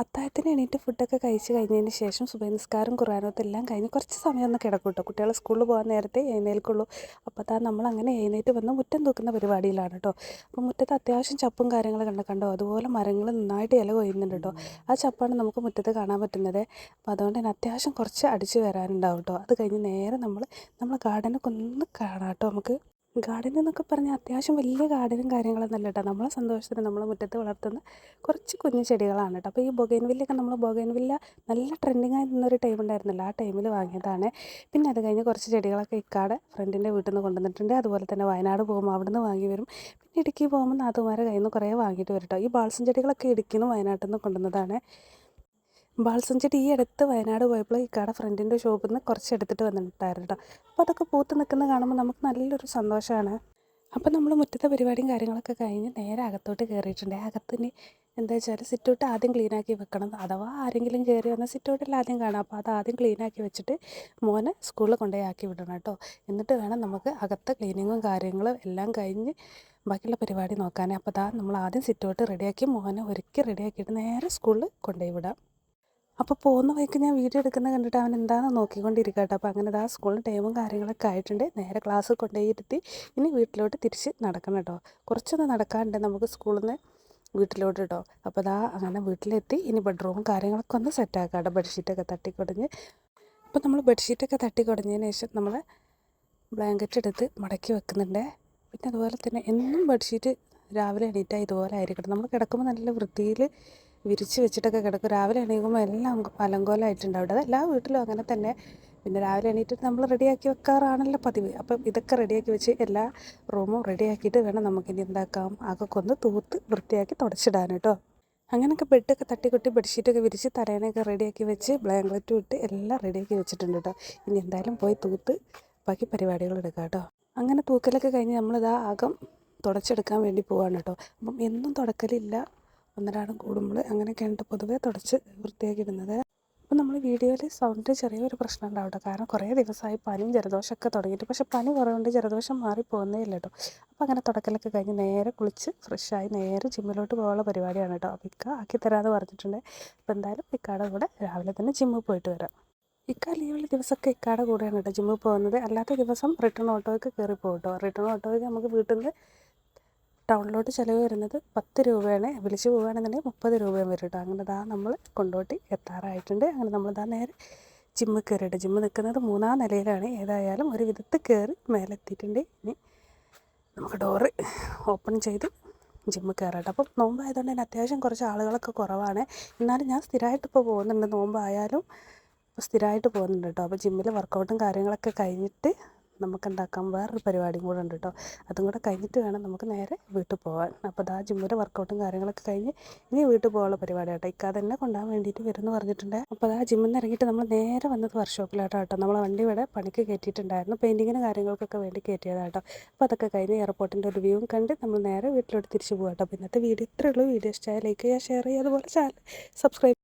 അത്താഴത്തിന് എണീറ്റ് ഫുഡൊക്കെ കഴിച്ച് കഴിഞ്ഞതിന് ശേഷം സുബഹി നിസ്കാരം ഖുർആനോത്തും എല്ലാം കഴിഞ്ഞ് കുറച്ച് സമയം ഒന്ന് കിടക്കും കേട്ടോ. കുട്ടികൾ സ്കൂളിൽ പോകാൻ നേരത്തെ എഴുന്നേൽക്കുള്ളൂ. അപ്പോൾ നമ്മളങ്ങനെ എഴുന്നേറ്റ് വന്ന് മുറ്റം തൂക്കുന്ന പരിപാടിയിലാണ് കേട്ടോ. അപ്പോൾ മുറ്റത്ത് അത്യാവശ്യം ചപ്പും കാര്യങ്ങളും കണ്ടോ, അതുപോലെ മരങ്ങൾ നന്നായിട്ട് ഇല കൊയ്യുന്നുണ്ട് കേട്ടോ. ആ ചപ്പാണ് നമുക്ക് മുറ്റത്ത് കാണാൻ പറ്റുന്നത്. അപ്പോൾ അതുകൊണ്ട് തന്നെ അത്യാവശ്യം കുറച്ച് അടിച്ച് വരാനുണ്ടാവും കേട്ടോ. അത് കഴിഞ്ഞ് നേരെ നമ്മൾ ഗാർഡനൊക്കെ ഒന്ന് കാണാം കേട്ടോ. നമുക്ക് ഗാർഡൻ എന്നൊക്കെ പറഞ്ഞാൽ അത്യാവശ്യം വലിയ ഗാർഡനും കാര്യങ്ങളൊന്നുമല്ല കേട്ടോ. നമ്മളെ സന്തോഷത്തിന് നമ്മൾ മുറ്റത്ത് വളർത്തുന്ന കുറച്ച് കുഞ്ഞു ചെടികളാണ് കേട്ടോ. അപ്പോൾ ഈ ബൊഗൈൻവില്ലയൊക്കെ നമ്മൾ ബൊഗൈൻവില്ല നല്ല ട്രെൻഡിങ്ങായി നിന്നൊരു ടൈം ഉണ്ടായിരുന്നല്ലോ, ആ ടൈമിൽ വാങ്ങിയതാണ്. പിന്നെ അത് കഴിഞ്ഞ് കുറച്ച് ചെടികളൊക്കെ ഇക്കാടെ ഫ്രണ്ടിൻ്റെ വീട്ടിൽ നിന്ന് കൊണ്ടുവന്നിട്ടുണ്ട്. അതുപോലെ തന്നെ വയനാട് പോകുമ്പോൾ അവിടെ നിന്ന് വാങ്ങി വരും. പിന്നെ ഇടുക്കി പോകുമ്പോൾ നാത്തുമാരെ കയ്യിൽ നിന്ന് കുറേ വാങ്ങിയിട്ട് വരും കേട്ടോ. ഈ ബാൾസം ചെടികളൊക്കെ ഇടുക്കിയിൽ നിന്ന് വയനാട്ടിൽ നിന്ന് കൊണ്ടുവന്നതാണ്. ബാൾസം ചെടി ഈ അടുത്ത് വയനാട് പോയപ്പോൾ ഇക്കാടെ ഫ്രണ്ടിൻ്റെ ഷോപ്പിൽ നിന്ന് കുറച്ച് എടുത്തിട്ട് വന്നിട്ടുണ്ടായിരുന്നു കേട്ടോ. അപ്പോൾ അതൊക്കെ പൂത്ത് നിൽക്കുന്നത് കാണുമ്പോൾ നമുക്ക് നല്ലൊരു സന്തോഷമാണ്. അപ്പോൾ നമ്മൾ മുറ്റത്തെ പരിപാടിയും കാര്യങ്ങളൊക്കെ കഴിഞ്ഞ് നേരെ അകത്തോട്ട് കയറിയിട്ടുണ്ട്. അകത്തിന് എന്താ വെച്ചാൽ സിറ്റൗട്ട് ആദ്യം ക്ലീനാക്കി വെക്കണം. അഥവാ ആരെങ്കിലും കയറി വന്നാൽ സിറ്റൗട്ടിൽ ആദ്യം കാണാം. അപ്പോൾ അത് ആദ്യം ക്ലീനാക്കി വെച്ചിട്ട് മോനെ സ്കൂളിൽ കൊണ്ടുപോയി ആക്കി വിടണം കേട്ടോ. എന്നിട്ട് വേണം നമുക്ക് അകത്തെ ക്ലീനിങ്ങും കാര്യങ്ങളും എല്ലാം കഴിഞ്ഞ് ബാക്കിയുള്ള പരിപാടി നോക്കാൻ. അപ്പോൾ നമ്മൾ ആദ്യം സിറ്റൗട്ട് റെഡിയാക്കി മോനെ ഒരുക്കി റെഡിയാക്കിയിട്ട് നേരെ സ്കൂളിൽ കൊണ്ടുപോയി വിടാം. അപ്പോൾ പോകുന്ന വഴിക്ക് ഞാൻ വീഡിയോ എടുക്കുന്നത് കണ്ടിട്ട് അവൻ എന്താണെന്ന് നോക്കിക്കൊണ്ടിരിക്കുക കേട്ടോ. അപ്പോൾ അങ്ങനെ സ്കൂളിൽ ടൈമും കാര്യങ്ങളൊക്കെ ആയിട്ടുണ്ട്. നേരെ ക്ലാസ് കൊണ്ടുപോയി ഇരുത്തി ഇനി വീട്ടിലോട്ട് തിരിച്ച് നടക്കണം കേട്ടോ. കുറച്ചൊന്ന് നടക്കാനുണ്ട് നമുക്ക് സ്കൂളിൽ നിന്ന് വീട്ടിലോട്ട് കേട്ടോ. അപ്പോൾ അങ്ങനെ വീട്ടിലെത്തി ഇനി ബെഡ്റൂമും കാര്യങ്ങളൊക്കെ ഒന്ന് സെറ്റാക്കാം കേട്ടോ. ബെഡ്ഷീറ്റൊക്കെ തട്ടിക്കൊടഞ്ഞ് അപ്പോൾ നമ്മൾ ബെഡ്ഷീറ്റൊക്കെ തട്ടിക്കൊടഞ്ഞതിന് ശേഷം നമ്മൾ ബ്ലാങ്കറ്റ് എടുത്ത് മടക്കി വെക്കുന്നുണ്ട്. പിന്നെ അതുപോലെ തന്നെ എന്നും ബെഡ്ഷീറ്റ് രാവിലെ എണീറ്റാൽ ഇതുപോലെ ആയിരിക്കണം. നമ്മൾ കിടക്കുമ്പോൾ നല്ല വൃത്തിയിൽ വിരിച്ച് വെച്ചിട്ടൊക്കെ കിടക്കും. രാവിലെ എണീക്കുമ്പോൾ എല്ലാം അലങ്കോലമായിട്ടുണ്ടാവും. അത് എല്ലാ വീട്ടിലും അങ്ങനെ തന്നെ. പിന്നെ രാവിലെ എണീറ്റിട്ട് നമ്മൾ റെഡിയാക്കി വെക്കാറാണല്ലോ പതിവ്. അപ്പം ഇതൊക്കെ റെഡിയാക്കി വെച്ച് എല്ലാ റൂമും റെഡിയാക്കിയിട്ട് വേണം നമുക്കിനി എന്താക്കാം, അതൊക്കെ ഒന്ന് തൂത്ത് വൃത്തിയാക്കി തുടച്ചിടാൻ കേട്ടോ. അങ്ങനെയൊക്കെ ബെഡൊക്കെ തട്ടിക്കൊട്ടി ബെഡ്ഷീറ്റൊക്കെ വിരിച്ച് തലേനൊക്കെ റെഡിയാക്കി വെച്ച് ബ്ലാങ്കറ്റും ഇട്ട് എല്ലാം റെഡിയാക്കി വെച്ചിട്ടുണ്ട് കേട്ടോ. ഇനി എന്തായാലും പോയി തൂത്ത് ബാക്കി പരിപാടികൾ എടുക്കാം കേട്ടോ. അങ്ങനെ തൂക്കലൊക്കെ കഴിഞ്ഞ് അകം തുടച്ചെടുക്കാൻ വേണ്ടി പോവാണ് കേട്ടോ. അപ്പം എന്നും തുടക്കലില്ല, ഒന്നരാടം കൂടുമ്പോൾ അങ്ങനെയൊക്കെയാണ് പൊതുവേ തുടച്ച് വൃത്തിയാക്കി ഇടുന്നത്. അപ്പോൾ നമ്മൾ വീഡിയോയിൽ സൗണ്ട് ചെറിയൊരു പ്രശ്നം ഉണ്ടാവും കേട്ടോ. കാരണം കുറേ ദിവസമായി പനിയും ജലദോഷമൊക്കെ തുടങ്ങിയിട്ട്. പക്ഷേ പനി കുറവുണ്ട്, ജലദോഷം മാറിപ്പോകുന്നേ ഇല്ല കേട്ടോ. അപ്പോൾ അങ്ങനെ തുടക്കലൊക്കെ കഴിഞ്ഞ് നേരെ കുളിച്ച് ഫ്രഷായി നേരെ ജിമ്മിലോട്ട് പോകാനുള്ള പരിപാടിയാണ് കേട്ടോ. അപ്പോൾ ഇക്ക ആക്കി തരാമെന്ന് പറഞ്ഞിട്ടുണ്ട്. അപ്പോൾ എന്തായാലും ഇക്കാടെ കൂടെ രാവിലെ തന്നെ ജിമ്മിൽ പോയിട്ട് വരാം. ഇക്ക ലീവുള്ള ദിവസമൊക്കെ ഇക്കാടെ കൂടെയാണ് കേട്ടോ ജിമ്മിൽ പോകുന്നത്. അല്ലാത്ത ദിവസം റിട്ടേൺ ഓട്ടോയ്ക്ക് കയറി പോകും കേട്ടോ. റിട്ടേൺ ഓട്ടോയ്ക്ക് നമുക്ക് വീട്ടിൽ നിന്ന് ടൗണിലോട്ട് ചിലവ് വരുന്നത് 10 രൂപയാണ്. വിളിച്ച് പോകുകയാണെന്നുണ്ടെങ്കിൽ 30 രൂപയും വരും കേട്ടോ. അങ്ങനെ നമ്മൾ കൊണ്ടോട്ടി എത്താറായിട്ടുണ്ട്. അങ്ങനെ നമ്മൾ നേരെ ജിമ്മിൽ കയറിയിട്ട് ജിമ്മ് നിൽക്കുന്നത് 3-ാം നിലയിലാണ്. ഏതായാലും ഒരു വിധത്തിൽ കയറി മേലെത്തിയിട്ടുണ്ട്. ഇനി നമുക്ക് ഡോറ് ഓപ്പൺ ചെയ്ത് ജിമ്മിൽ കയറാട്ടോ. അപ്പം നോമ്പായതുകൊണ്ട് തന്നെ അത്യാവശ്യം കുറച്ച് ആളുകളൊക്കെ കുറവാണ്. എന്നാലും ഞാൻ സ്ഥിരമായിട്ട് ഇപ്പോൾ പോകുന്നുണ്ട്. നോമ്പായാലും സ്ഥിരമായിട്ട് പോകുന്നുണ്ട് കേട്ടോ. അപ്പോൾ ജിമ്മിൽ വർക്കൗട്ടും കാര്യങ്ങളൊക്കെ കഴിഞ്ഞിട്ട് നമുക്ക് എന്താക്കാം, വേറൊരു പരിപാടിയും കൂടെ ഉണ്ട് കേട്ടോ. അതും കൂടെ കഴിഞ്ഞിട്ട് വേണം നമുക്ക് നേരെ വീട്ടിൽ പോകാൻ. അപ്പോൾ ജിമ്മിലെ വർക്കൗട്ടും കാര്യങ്ങളൊക്കെ കഴിഞ്ഞ് ഇനി വീട്ടിൽ പോകാനുള്ള പരിപാടി കേട്ടോ. ഇക്കാതെ തന്നെ കൊണ്ടുപോകാൻ വേണ്ടിയിട്ട് വരുമെന്ന് പറഞ്ഞിട്ടുണ്ട്. അപ്പോൾ ജിമ്മിൽ നിന്ന് ഇറങ്ങിയിട്ട് നമ്മൾ നേരെ വന്നത് വർക്ക്ഷോപ്പിലാട്ടോ കേട്ടോ. നമ്മളെ വണ്ടി ഇവിടെ പണിക്ക് കയറ്റിയിട്ടുണ്ടായിരുന്നു. പെയിൻറ്റിങ്ങിന് കാര്യങ്ങൾക്കൊക്കെ വേണ്ടി കയറ്റിയതാട്ടോ. അപ്പോൾ അതൊക്കെ കഴിഞ്ഞ് എയർപോർട്ടിൻ്റെ ഒരു വ്യൂവും കണ്ട് നമ്മൾ നേരെ വീട്ടിലോട്ട് തിരിച്ച് പോകാം കേട്ടോ. അപ്പോൾ ഇന്നത്തെ വീഡിയോ ഇത്രയേ ഉള്ളൂ. വീഡിയോ ഇഷ്ടമായ ലൈക്ക് ചെയ്യുക, ഷെയർ ചെയ്യുക, അതുപോലെ ചാനൽ സബ്സ്ക്രൈബ്